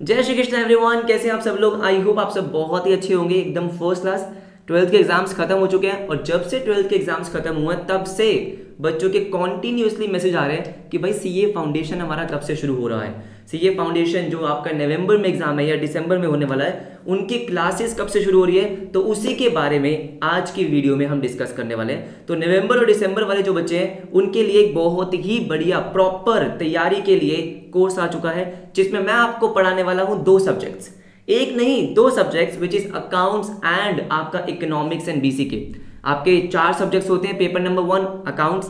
जय श्री कृष्ण एवरीवन, कैसे हैं आप सब लोग। आई होप आप सब बहुत ही अच्छे होंगे, एकदम फर्स्ट क्लास। 12th के एग्जाम्स खत्म हो चुके हैं और जब से 12th के एग्जाम्स खत्म हुए तब से बच्चों के कॉन्टिन्यूसली मैसेज आ रहे हैं कि भाई सीए फाउंडेशन हमारा कब से शुरू हो रहा है। सीए फाउंडेशन जो आपका नवंबर में एग्जाम है या दिसंबर में होने वाला है, उनकी क्लासेस कब से शुरू हो रही है, तो उसी के बारे में आज की वीडियो में हम डिस्कस करने वाले हैं। तो नवंबर और दिसंबर वाले जो बच्चे हैं उनके लिए एक बहुत ही बढ़िया प्रॉपर तैयारी के लिए कोर्स आ चुका है, जिसमें मैं आपको पढ़ाने वाला हूं दो सब्जेक्ट्स, एक नहीं दो subjects, which is accounts and आपका इकोनॉमिक्स एंड बीसीके। आपके 4 सब्जेक्ट्स होते हैं। पेपर नंबर 1 अकाउंट्स,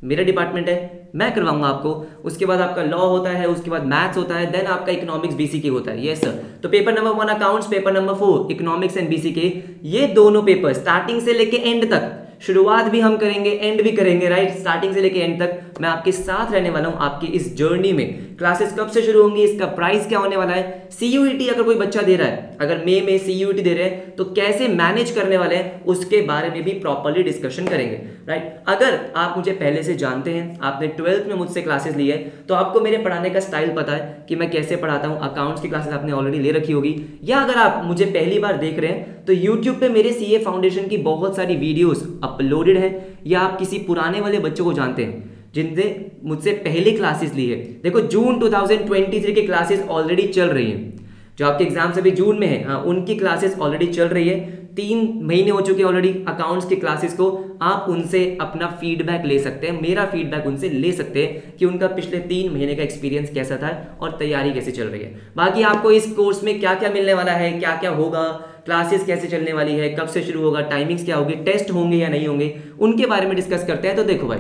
मेरा डिपार्टमेंट है, मैं करवाऊंगा आपको। उसके बाद आपका लॉ होता है, उसके बाद मैथ्स होता है, देन आपका इकोनॉमिक्स बीसीके होता है। Yes sir. तो paper number 1 accounts, paper number 4 economics and BCK, ये दोनों पेपर स्टार्टिंग से लेके एंड तक, शुरुआत भी हम करेंगे एंड भी करेंगे, राइट। स्टार्टिंग से लेके एंड तक मैं आपके साथ रहने वाला हूं आपकी इस जर्नी में। क्लासेस कब से शुरू होंगी, इसका प्राइस क्या होने वाला है, सीयूईटी अगर कोई बच्चा दे रहा है, अगर मई में सीयूईटी दे रहे हैं तो कैसे मैनेज करने वाले हैं, उसके बारे में भी प्रॉपर्ली डिस्कशन करेंगे, राइट। अगर आप मुझे पहले से जानते हैं, आपने 12th में मुझसे क्लासेस ली है, तो आपको मेरे पढ़ाने का स्टाइल पता है कि मैं कैसे पढ़ाता हूं। अकाउंट्स की क्लासेस आपने ऑलरेडी ले रखी होगी, या अगर आप मुझे पहली बार देख रहे हैं तो यूट्यूब पे मेरे सीए फाउंडेशन की बहुत सारी वीडियोस अपलोडेड है, या आप किसी पुराने वाले बच्चों को जानते हैं जिनसे मुझसे पहले क्लासेस ली है। देखो जून 2023 की क्लासेस ऑलरेडी चल रही हैं, जो आपके एग्जाम्स अभी जून में है, हाँ, उनकी क्लासेस ऑलरेडी चल रही है। 3 महीने हो चुके हैं ऑलरेडी अकाउंट्स की क्लासेस को। आप उनसे अपना फीडबैक ले सकते हैं, मेरा फीडबैक उनसे ले सकते हैं कि उनका पिछले 3 महीने का एक्सपीरियंस कैसा था और तैयारी कैसे चल रही है। बाकी आपको इस कोर्स में क्या क्या मिलने वाला है, क्या क्या होगा, क्लासेस कैसे चलने वाली है, कब से शुरू होगा, टाइमिंग्स क्या होगी, टेस्ट होंगे या नहीं होंगे, उनके बारे में डिस्कस करते हैं। तो देखो भाई,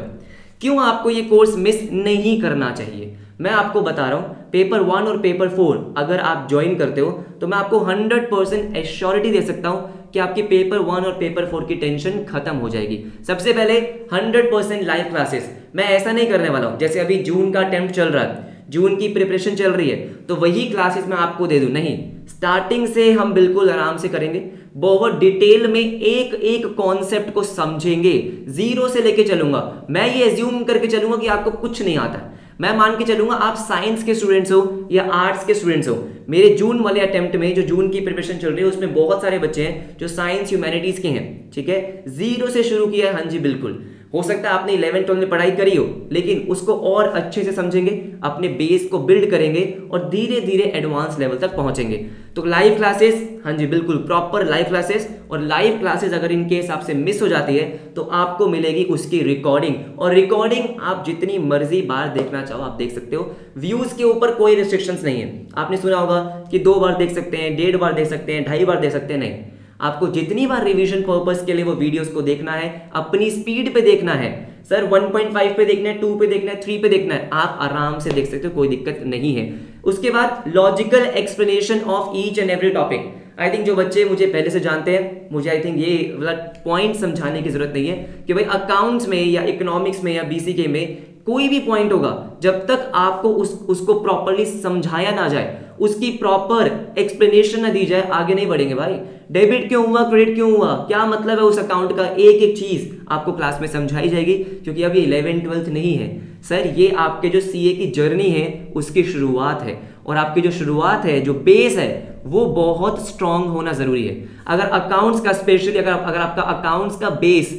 क्यों आपको ये कोर्स मिस नहीं करना चाहिए, मैं आपको बता रहा हूं। पेपर 1 और पेपर 4 अगर आप ज्वाइन करते हो तो मैं आपको 100% एश्योरिटी दे सकता हूं कि आपकी पेपर 1 और पेपर 4 की टेंशन खत्म हो जाएगी। सबसे पहले 100% लाइव क्लासेस। मैं ऐसा नहीं करने वाला हूं जैसे अभी जून का अटेम्प्ट चल रहा है, जून की प्रिपरेशन चल रही है तो वही क्लासेस मैं आपको दे दूं, नहीं। स्टार्टिंग से हम बिल्कुल आराम से करेंगे, बहुत डिटेल में एक एक कॉन्सेप्ट को समझेंगे, जीरो से लेके चलूंगा। मैं ये एज्यूम करके चलूंगा कि आपको कुछ नहीं आता है। मैं मान के चलूंगा आप साइंस के स्टूडेंट्स हो या आर्ट्स के स्टूडेंट्स हो। मेरे जून वाले अटेम्प्ट में, जो जून की प्रिपरेशन चल रही है, उसमें बहुत सारे बच्चे हैं जो साइंस ह्यूमैनिटीज के हैं, ठीक है। जीरो से शुरू किया है, हाँ जी बिल्कुल। हो सकता है आपने 11th-12th में पढ़ाई करी हो, लेकिन उसको और अच्छे से समझेंगे, अपने बेस को बिल्ड करेंगे और धीरे धीरे एडवांस लेवल तक पहुंचेंगे। तो लाइव क्लासेस, हाँ जी बिल्कुल, प्रॉपर लाइव क्लासेस। और लाइव क्लासेस अगर इनके हिसाब से मिस हो जाती है तो आपको मिलेगी उसकी रिकॉर्डिंग, और रिकॉर्डिंग आप जितनी मर्जी बार देखना चाहो आप देख सकते हो। व्यूज के ऊपर कोई रिस्ट्रिक्शंस नहीं है। आपने सुना होगा कि 2 बार देख सकते हैं, 1.5 बार देख सकते हैं, 2.5 बार देख सकते हैं, नहीं। आपको जितनी बार रिवीजन पर्पस के लिए वो वीडियोस को देखना है, अपनी स्पीड पे देखना है। सर 1.5 पे देखना है, 2 पे देखना है, 3 पे देखना है, आप आराम से देख सकते हो, कोई दिक्कत नहीं है। उसके बाद logical explanation of each and every topic. I think जो बच्चे मुझे पहले से जानते हैं, मुझे आई थिंक ये वाला पॉइंट समझाने की जरूरत नहीं है कि भाई अकाउंट्स में या इकोनॉमिक्स में या बीसीके में कोई भी पॉइंट होगा, जब तक आपको उसको प्रॉपरली समझाया ना जाए, उसकी प्रॉपर एक्सप्लेनेशन ना दी जाए, आगे नहीं बढ़ेंगे भाई। डेबिट क्यों हुआ, क्रेडिट क्यों हुआ, क्या मतलब है उस अकाउंट का, एक एक चीज आपको क्लास में समझाई जाएगी, क्योंकि अभी 11th-12th नहीं है सर, ये आपके जो सीए की जर्नी है उसकी शुरुआत है। और आपकी जो शुरुआत है, जो बेस है, वो बहुत स्ट्रांग होना जरूरी है। अगर अकाउंट्स का स्पेशली अगर आपका अकाउंट्स का बेस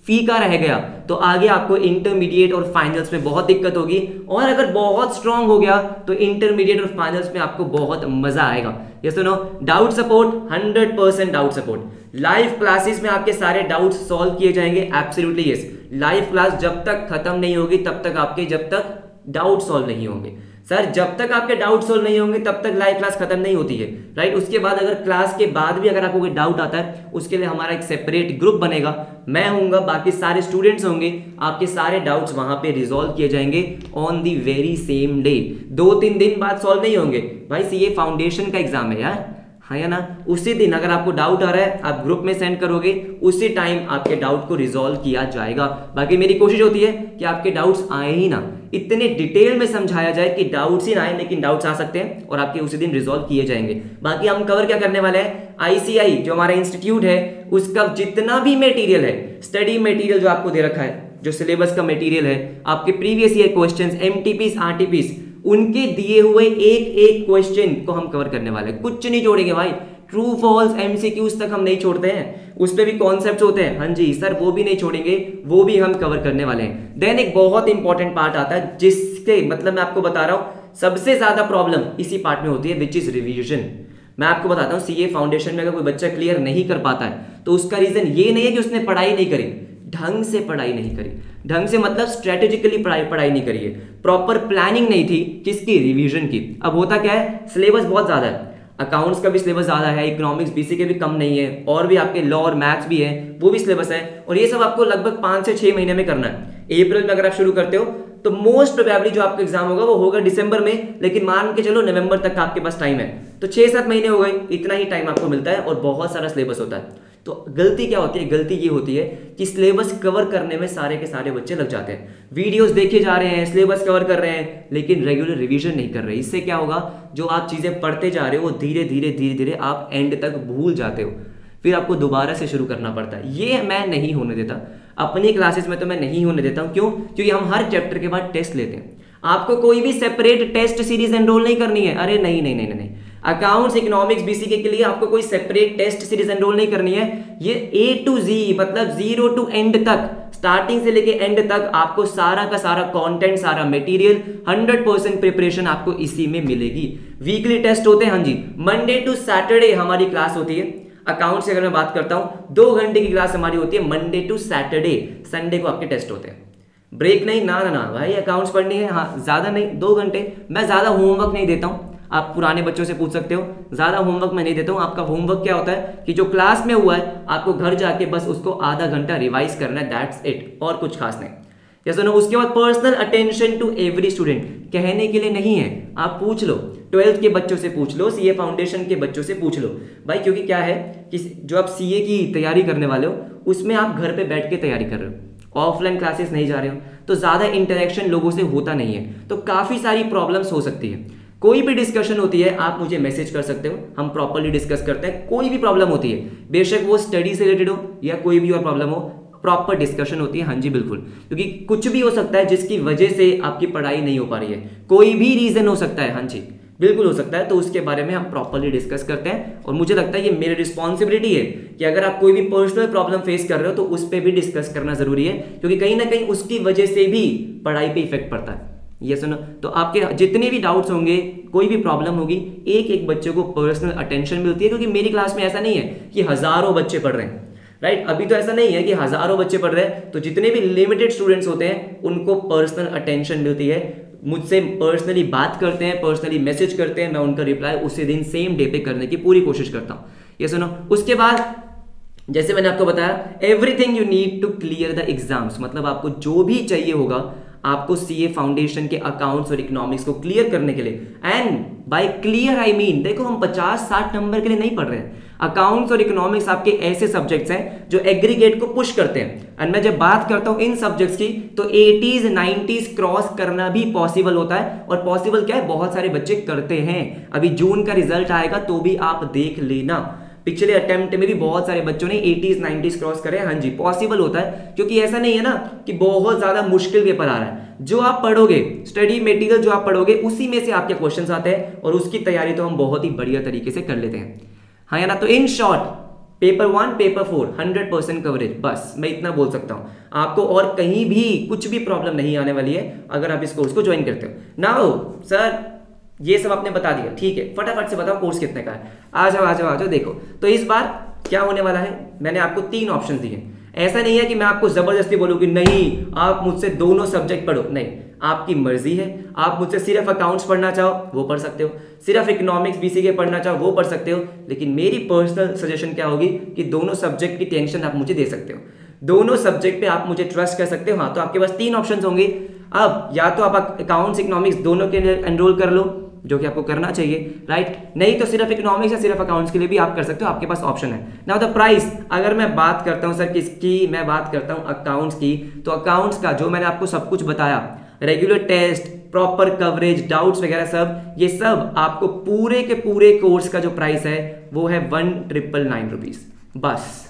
फीका रह गया तो आगे आपको इंटरमीडिएट और फाइनल्स में बहुत दिक्कत होगी, और अगर बहुत स्ट्रांग हो गया तो इंटरमीडिएट और फाइनल्स में आपको बहुत मजा आएगा। ये सुनो, doubt support, 100% doubt support. Live classes में आपके सारे डाउट्स सॉल्व किए जाएंगे, एब्सोल्युटली यस। लाइव क्लास जब तक खत्म नहीं होगी तब तक आपके, जब तक डाउट सॉल्व नहीं होंगे सर, जब तक आपके डाउट सॉल्व नहीं होंगे तब तक लाइव क्लास खत्म नहीं होती है, राइट। उसके बाद अगर क्लास के बाद भी अगर आपको कोई डाउट आता है, उसके लिए हमारा एक सेपरेट ग्रुप बनेगा, मैं होऊंगा, बाकी सारे स्टूडेंट्स होंगे, आपके सारे डाउट्स वहां पे रिजॉल्व किए जाएंगे on the very same day. 2-3 दिन बाद सॉल्व नहीं होंगे भाई, सीए फाउंडेशन का एग्जाम है यार, हाँ या ना। उसी दिन अगर आपको डाउट आ रहा है आप ग्रुप में सेंड करोगे, उसी टाइम आपके डाउट को रिजॉल्व किया जाएगा। बाकी मेरी कोशिश होती है कि आपके डाउट्स आए ही ना, इतने डिटेल में समझाया जाए कि डाउट्स ही ना आए, लेकिन डाउट्स आ सकते हैं और आपके उसी दिन रिजॉल्व किए जाएंगे। बाकी हम कवर क्या करने वाले हैं, आईसीआई जो हमारा इंस्टीट्यूट है उसका जितना भी मटेरियल है, स्टडी मटेरियल जो आपको दे रखा है, जो सिलेबस का मटेरियल है, आपके previous year questions, MTPs, RTPs, उनके दिए हुए एक एक क्वेश्चन को हम कवर करने वाले हैं, कुछ नहीं छोड़ेंगे भाई। ट्रू फॉल्स एमसीक्यूज तक हम नहीं छोड़ते हैं, उस पे भी कॉन्सेप्ट्स होते हैं, हाँ जी सर वो भी नहीं छोड़ेंगे, वो भी हम कवर करने वाले हैं। देन एक बहुत इंपॉर्टेंट पार्ट आता है जिसके मतलब मैं आपको बता रहा हूं सबसे ज्यादा प्रॉब्लम इसी पार्ट में होती है, विच इज रिवीजन। मैं आपको बताता हूं सीए फाउंडेशन में अगर कोई बच्चा क्लियर नहीं कर पाता है तो उसका रीजन ये नहीं है कि उसने पढ़ाई नहीं करी, ढंग से पढ़ाई नहीं करी। ढंग से मतलब स्ट्रेटेजिकली पढ़ाई नहीं करी है, प्रॉपर प्लानिंग नहीं थी किसकी, रिवीजन की। अब होता क्या है, सिलेबस बहुत ज्यादा है, अकाउंट्स का भी सिलेबस ज्यादा है, इकोनॉमिक्स बीसी के भी कम नहीं है, और भी आपके लॉ और मैथ्स भी है वो भी सिलेबस है, और ये सब आपको लगभग 5 से 6 महीने में करना है। अप्रैल में अगर आप शुरू करते हो तो मोस्ट प्रोबेबली जो आपका एग्जाम होगा वो होगा दिसंबर में, लेकिन मान के चलो नवंबर तक आपके पास टाइम है, तो 6-7 महीने हो गए, इतना ही टाइम आपको मिलता है और बहुत सारा सिलेबस होता है। तो गलती क्या होती है, गलती ये होती है कि सिलेबस कवर करने में सारे के सारे बच्चे लग जाते हैं, वीडियोस देखे जा रहे हैं, सिलेबस कवर कर रहे हैं, लेकिन रेगुलर रिवीजन नहीं कर रहे। इससे क्या होगा, जो आप चीजें पढ़ते जा रहे हो वो धीरे धीरे आप एंड तक भूल जाते हो, फिर आपको दोबारा से शुरू करना पड़ता है। ये मैं नहीं होने देता, अपनी क्लासेस में तो मैं नहीं होने देता हूं। क्यों? क्योंकि हम हर चैप्टर के बाद टेस्ट लेते हैं, आपको कोई भी सेपरेट टेस्ट सीरीज एनरोल नहीं करनी है। अरे नहीं नहीं नहीं नहीं, अकाउंट्स इकोनॉमिक्स बीसीके के लिए आपको कोई सेपरेट टेस्ट सीरीज एनरोल नहीं करनी है। ये A to Z मतलब 0 to एंड तक, स्टार्टिंग से लेके एंड तक आपको सारा का सारा कंटेंट, सारा मटेरियल, 100% प्रिपरेशन आपको इसी में मिलेगी। वीकली टेस्ट होते हैं, हाँ जी, मंडे टू सैटरडे हमारी क्लास होती है। अकाउंट से अगर मैं बात करता हूं 2 घंटे की क्लास हमारी होती है मंडे टू सैटरडे, संडे को आपके टेस्ट होते हैं। ब्रेक नहीं, ना ना ना भाई, अकाउंट्स पढ़नी है, हाँ ज्यादा नहीं 2 घंटे। मैं ज्यादा होमवर्क नहीं देता हूं, आप पुराने बच्चों से पूछ सकते हो, ज्यादा होमवर्क मैं नहीं देता हूं। आपका होमवर्क क्या होता है कि जो क्लास में हुआ है आपको घर जाके बस उसको आधा घंटा रिवाइज करना है, दैट्स इट, और कुछ खास नहीं। या सुनो, उसके बाद personal attention to every student, कहने के लिए नहीं है, आप पूछ लो, 12th के बच्चों से पूछ लो, सीए फाउंडेशन के बच्चों से पूछ लो भाई। क्योंकि क्या है कि जो आप सीए की तैयारी करने वाले हो उसमें आप घर पे बैठ के तैयारी कर रहे हो, ऑफलाइन क्लासेस नहीं जा रहे हो, तो ज्यादा इंटरेक्शन लोगों से होता नहीं है, तो काफी सारी प्रॉब्लम्स हो सकती है। कोई भी डिस्कशन होती है आप मुझे मैसेज कर सकते हो, हम प्रॉपर्ली डिस्कस करते हैं। कोई भी प्रॉब्लम होती है, बेशक वो स्टडी से रिलेटेड हो या कोई भी और प्रॉब्लम हो, प्रॉपर डिस्कशन होती है। हाँ जी बिल्कुल, क्योंकि कुछ भी हो सकता है जिसकी वजह से आपकी पढ़ाई नहीं हो पा रही है, कोई भी रीजन हो सकता है, हाँ जी बिल्कुल हो सकता है, तो उसके बारे में हम प्रॉपर्ली डिस्कस करते हैं। और मुझे लगता है ये मेरी रिस्पॉन्सिबिलिटी है कि अगर आप कोई भी पर्सनल प्रॉब्लम फेस कर रहे हो तो उस पर भी डिस्कस करना जरूरी है, क्योंकि कहीं ना कहीं उसकी वजह से भी पढ़ाई पे इफेक्ट पड़ता है। ये सुनो, तो आपके जितने भी डाउट्स होंगे, कोई भी प्रॉब्लम होगी, एक एक बच्चे को पर्सनल अटेंशन मिलती है। क्योंकि मेरी क्लास में ऐसा नहीं है कि हजारों बच्चे पढ़ रहे हैं, राइट, अभी तो ऐसा नहीं है कि हजारों बच्चे पढ़ रहे हैं, तो जितने भी लिमिटेड स्टूडेंट्स होते हैं उनको पर्सनल अटेंशन मिलती है, मुझसे पर्सनली बात करते हैं, पर्सनली मैसेज करते हैं, मैं उनका रिप्लाई उसी दिन सेम डे पे करने की पूरी कोशिश करता हूँ। ये सुनो, उसके बाद जैसे मैंने आपको बताया, everything you need to clear the exams, मतलब आपको जो भी चाहिए होगा आपको सीए फाउंडेशन के अकाउंट्स और इकोनॉमिक्स को क्लियर करने के लिए। And by clear I mean, देखो हम 50-60 नंबर के लिए नहीं पढ़ रहे हैं। अकाउंट्स और इकोनॉमिक्स आपके ऐसे सब्जेक्ट्स हैं जो एग्रीगेट को पुश करते हैं। एंड मैं जब बात करता हूं इन सब्जेक्ट्स की, तो 80s 90s क्रॉस करना भी पॉसिबल होता है। और पॉसिबल क्या है, बहुत सारे बच्चे करते हैं। अभी जून का रिजल्ट आएगा तो भी आप देख लेना, पिछले अटेम्प्ट में भी बहुत सारे बच्चों ने 80s 90s क्रॉस करे। हाँ जी पॉसिबल होता है, क्योंकि ऐसा नहीं है ना कि बहुत ज्यादा मुश्किल पेपर आ रहा है। जो आप पढ़ोगे, स्टडी मटेरियल जो आप पढ़ोगे, उसी में से आपके क्वेश्चंस आते हैं, और उसकी तैयारी तो हम बहुत ही बढ़िया तरीके से कर लेते हैं। हाँ या ना, तो in short paper 1 paper 4 100% coverage, बस मैं इतना बोल सकता हूं। आपको और कहीं भी कुछ भी प्रॉब्लम नहीं आने वाली है अगर आप इस कोर्स को ज्वाइन करते हो। नाउ सर ये सब आपने बता दिया, ठीक है, फटाफट से बताओ कोर्स कितने का है। आ जाओ आ जाओ आ जाओ। देखो तो इस बार क्या होने वाला है, मैंने आपको 3 ऑप्शन दिए। ऐसा नहीं है कि मैं आपको जबरदस्ती बोलूं कि नहीं आप मुझसे दोनों सब्जेक्ट पढ़ो, नहीं, आपकी मर्जी है। आप मुझसे सिर्फ अकाउंट्स पढ़ना चाहो वो पढ़ सकते हो, सिर्फ इकोनॉमिक्स बीसीके पढ़ना चाहो वो पढ़ सकते हो, लेकिन मेरी पर्सनल सजेशन क्या होगी कि दोनों सब्जेक्ट की टेंशन आप मुझे दे सकते हो, दोनों सब्जेक्ट पे आप मुझे ट्रस्ट कर सकते हो। हाँ, तो आपके पास 3 ऑप्शन होंगे। अब या तो आप अकाउंट्स इकोनॉमिक्स दोनों के लिए एनरोल कर लो, जो कि आपको करना चाहिए, राइट, नहीं तो सिर्फ इकोनॉमिक्स या सिर्फ अकाउंट्स के लिए भी आप कर सकते हो, आपके पास ऑप्शन है। नाउ द प्राइस, अगर मैं बात करता हूं सर किसकी, मैं बात करता हूं अकाउंट्स की, तो अकाउंट्स का जो मैंने आपको सब कुछ बताया, regular test, proper coverage, doubts वगैरह सब, ये सब आपको पूरे के पूरे कोर्स का जो प्राइस है वो है 1999 रुपीज। बस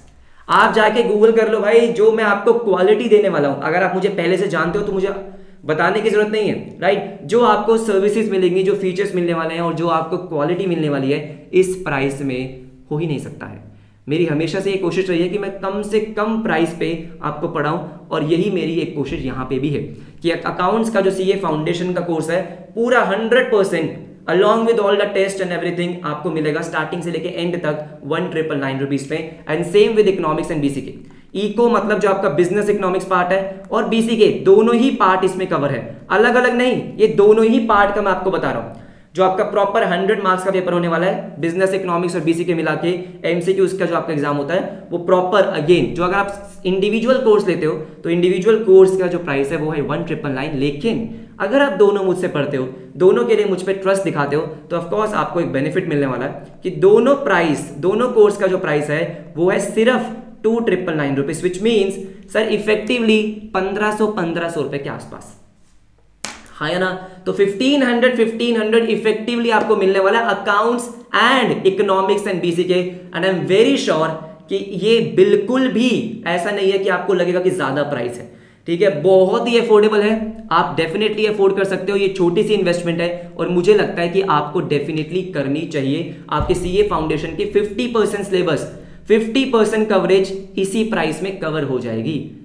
आप जाके गूगल कर लो भाई, जो मैं आपको क्वालिटी देने वाला हूं। अगर आप मुझे पहले से जानते हो तो मुझे बताने की जरूरत नहीं है, राइट। जो आपको सर्विसेज मिलेंगी, जो फीचर्स मिलने वाले हैं और जो आपको क्वालिटी मिलने वाली है, इस प्राइस में हो ही नहीं सकता है। मेरी हमेशा से ये कोशिश रही है कि मैं कम से कम प्राइस पे आपको पढ़ाऊं, और यही मेरी एक कोशिश यहाँ पे भी है कि अकाउंट्स का जो सीए फाउंडेशन का कोर्स है पूरा 100% along with all the test and everything आपको मिलेगा स्टार्टिंग से लेके एंड तक 1999 रुपीज पे। And same with economics and BCK. Eco मतलब जो आपका बिजनेस इकोनॉमिक्स पार्ट है, और बीसीके, दोनों ही पार्ट इसमें कवर है, अलग अलग नहीं, ये दोनों ही पार्ट का मैं आपको बता रहा हूं। जो आपका प्रॉपर 100 मार्क्स का पेपर होने वाला है, बिजनेस इकोनॉमिक्स और बीसीके मिला के एमसीक्यूज का जो आपका एग्जाम होता है, वो प्रॉपर अगेन, जो अगर आप इंडिविजुअल कोर्स लेते हो तो इंडिविजुअल कोर्स का जो प्राइस है वो है 1999। लेकिन अगर आप दोनों मुझसे पढ़ते हो, दोनों के लिए मुझ पर ट्रस्ट दिखाते हो, तो ऑफकोर्स आपको एक बेनिफिट मिलने वाला है कि दोनों प्राइस, दोनों कोर्स का जो प्राइस है वो है सिर्फ 2999 rupees, which means sir effectively 1500 रुपए के आसपास, है ना। तो 1500 इफेक्टिवली आपको मिलने वाला है accounts and economics and BCK. And I am very sure कि ये बिल्कुल भी ऐसा नहीं है कि आपको लगेगा कि ज्यादा प्राइस है, ठीक है। बहुत ही अफोर्डेबल है, आप डेफिनेटली अफोर्ड कर सकते हो। ये छोटी सी इन्वेस्टमेंट है और मुझे लगता है कि आपको डेफिनेटली करनी चाहिए। आपके सीए फाउंडेशन की 50% सिलेबस, 50% कवरेज इसी प्राइस में कवर हो जाएगी।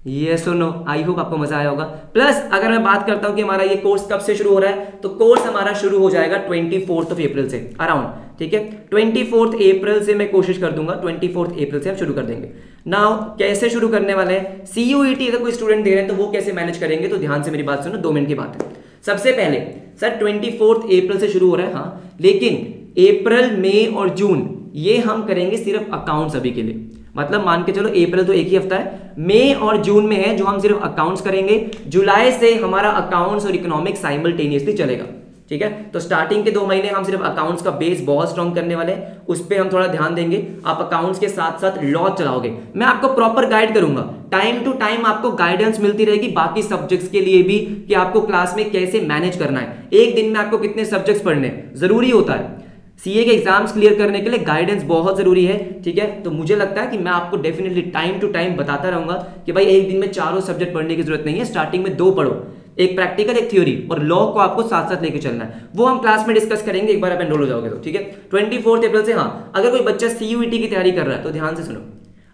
ये सुनो, आई होप आपको मजा आया होगा। प्लस अगर मैं बात करता हूं कि हमारा ये कोर्स कब से शुरू हो रहा है, तो कोर्स हमारा शुरू हो जाएगा 24 अप्रैल से अराउंड, ठीक है। 24 अप्रैल से मैं कोशिश कर दूंगा, 24 अप्रैल से हम शुरू कर देंगे। नाउ कैसे शुरू करने वाले हैं, सीयूईटी अगर कोई स्टूडेंट दे रहे हैं तो वो कैसे मैनेज करेंगे, तो ध्यान से मेरी बात सुनो, 2 मिनट की बात है। सबसे पहले सर 24 अप्रैल से शुरू हो रहा है, हाँ, लेकिन अप्रैल, मई और जून ये हम करेंगे सिर्फ अकाउंट्स अभी के लिए। मतलब मान के चलो अप्रैल तो एक ही हफ्ता है, मई और जून में है जो हम सिर्फ अकाउंट्स करेंगे। जुलाई से हमारा अकाउंट्स और इकोनॉमिक्स साइमल्टेनियसली चलेगा, ठीक है। तो स्टार्टिंग के 2 महीने हम सिर्फ अकाउंट्स का बेस बहुत स्ट्रॉन्ग करने वाले हैं, उस पर हम थोड़ा ध्यान देंगे। आप अकाउंट्स के साथ साथ लॉ चलाओगे, मैं आपको प्रॉपर गाइड करूंगा, टाइम टू टाइम आपको गाइडेंस मिलती रहेगी बाकी सब्जेक्ट्स के लिए भी कि आपको क्लास में कैसे मैनेज करना है, एक दिन में आपको कितने सब्जेक्ट्स पढ़ने जरूरी होता है। सीए के एग्जाम्स क्लियर करने के लिए गाइडेंस बहुत जरूरी है, ठीक है। तो मुझे लगता है कि मैं आपको डेफिनेटली टाइम टू टाइम बताता रहूंगा कि भाई एक दिन में 4 सब्जेक्ट पढ़ने की जरूरत नहीं है, स्टार्टिंग में 2 पढ़ो, एक प्रैक्टिकल एक थ्योरी, और लॉ को आपको साथ साथ लेके चलना है। वो हम क्लास में डिस्कस करेंगे एक बार आप एनरोल हो जाओगे तो, ठीक है। 24 अप्रैल से, हाँ, अगर कोई बच्चा सीयूईटी की तैयारी कर रहा है तो ध्यान से सुनो,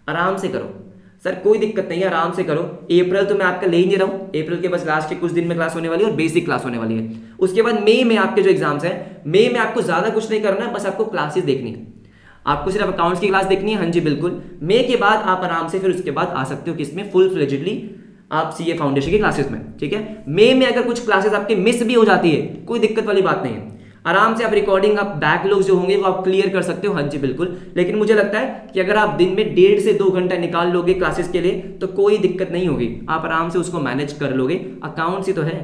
आराम से करो सर, कोई दिक्कत नहीं है, आराम से करो। अप्रैल तो मैं आपका ले ही नहीं रहा हूं, अप्रैल के बस लास्ट के कुछ दिन में क्लास होने वाली है और बेसिक क्लास होने वाली है। उसके बाद मई में आपके जो एग्जाम्स हैं, मई में आपको ज्यादा कुछ नहीं करना है, बस आपको क्लासेस देखनी है, आपको सिर्फ अकाउंट्स की क्लास देखनी है, हाँ जी बिल्कुल। मई के बाद आप आराम से फिर उसके बाद आ सकते हो किसमें, फुल फ्लेजेडली आप सीए फाउंडेशन की क्लासेस में, ठीक है। मई में अगर कुछ क्लासेस आपके मिस भी हो जाती है, कोई दिक्कत वाली बात नहीं है, आराम से आप रिकॉर्डिंग, आप बैकलॉग्स जो होंगे वो आप क्लियर कर सकते हो, हाँ जी बिल्कुल। लेकिन मुझे लगता है कि अगर आप दिन में 1.5 से 2 घंटा निकाल लोगे क्लासेस के लिए तो कोई दिक्कत नहीं होगी, आप आराम से उसको मैनेज कर लोगे। अकाउंट्स ही तो है,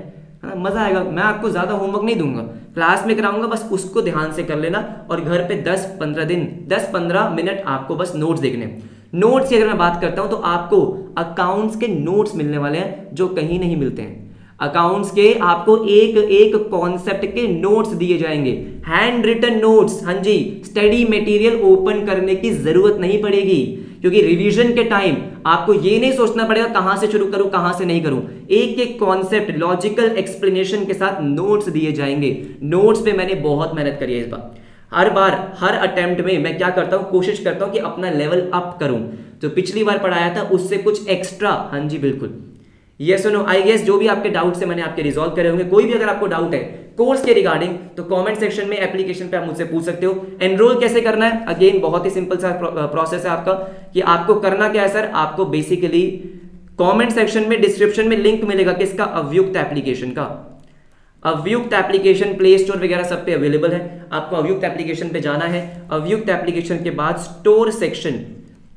मजा आएगा। मैं आपको ज्यादा होमवर्क नहीं दूंगा, क्लास में कराऊंगा, बस उसको ध्यान से कर लेना। और घर पे 10-15 मिनट आपको बस नोट्स देखने। नोट्स की अगर मैं बात करता हूं तो आपको अकाउंट्स के नोट्स मिलने वाले हैं जो कहीं नहीं मिलते हैं। अकाउंट्स के आपको एक एक कॉन्सेप्ट के नोट्स दिए जाएंगे, हैंड रिटन नोट्स, हाँ जी। स्टडी मटेरियल ओपन करने की जरूरत नहीं पड़ेगी, क्योंकि रिवीजन के टाइम आपको ये नहीं सोचना पड़ेगा कहां से शुरू करूं कहां से नहीं करूं। एक एक कॉन्सेप्ट लॉजिकल एक्सप्लेनेशन के साथ नोट्स दिए जाएंगे। नोट्स पे मैंने बहुत मेहनत करी है इस बार। हर बार, हर अटेम्प्ट में मैं क्या करता हूं, कोशिश करता हूं कि अपना लेवल अप करूं। जो पिछली बार पढ़ाया था उससे कुछ एक्स्ट्रा, हाँ जी बिल्कुल। ये सुनो, आई गेस जो भी आपके डाउट्स है मैंने आपके रिजॉल्व करे होंगे। कोई भी अगर आपको डाउट है कोर्स के रिगार्डिंग तो कमेंट सेक्शन में एप्लीकेशन पे आप मुझसे पूछ सकते हो। एनरोल कैसे करना है, अगेन बहुत ही सिंपल सा प्रोसेस है आपका, कि आपको करना क्या है सर, आपको बेसिकली कमेंट सेक्शन में डिस्क्रिप्शन में लिंक मिलेगा किसका, अवयुक्त एप्लीकेशन का। अवयुक्त एप्लीकेशन प्ले स्टोर वगैरह सब पे अवेलेबल है। आपको अवयुक्त एप्लीकेशन पे जाना है। अवयुक्त एप्लीकेशन के बाद स्टोर सेक्शन,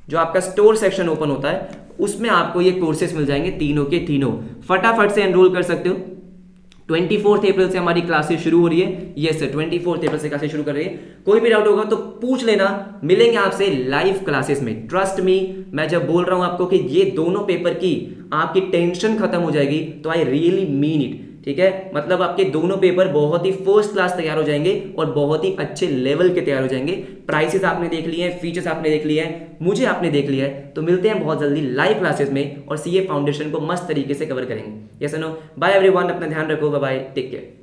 जो आपका स्टोर सेक्शन ओपन होता है, उसमें आपको ये कोर्सेस मिल जाएंगे, तीनों के तीनों। फटाफट से एनरोल कर सकते हो। 24 अप्रैल से हमारी क्लासेस शुरू हो रही है। यस सर, 24 अप्रैल से क्लासेस शुरू कर रही है। कोई भी डाउट होगा तो पूछ लेना, मिलेंगे आपसे लाइव क्लासेस में। ट्रस्ट मी, मैं जब बोल रहा हूं आपको कि ये दोनों पेपर की आपकी टेंशन खत्म हो जाएगी, तो आई रियली मीन इट। ठीक है, मतलब आपके दोनों पेपर बहुत ही फर्स्ट क्लास तैयार हो जाएंगे और बहुत ही अच्छे लेवल के तैयार हो जाएंगे। प्राइसेस आपने देख लिए हैं, फीचर्स आपने देख लिए हैं, मुझे आपने देख लिया है, तो मिलते हैं बहुत जल्दी लाइव क्लासेस में और सीए फाउंडेशन को मस्त तरीके से कवर करेंगे। यस नो, बाय एवरीवन, अपना ध्यान रखो, बाय बाय, टेक केयर।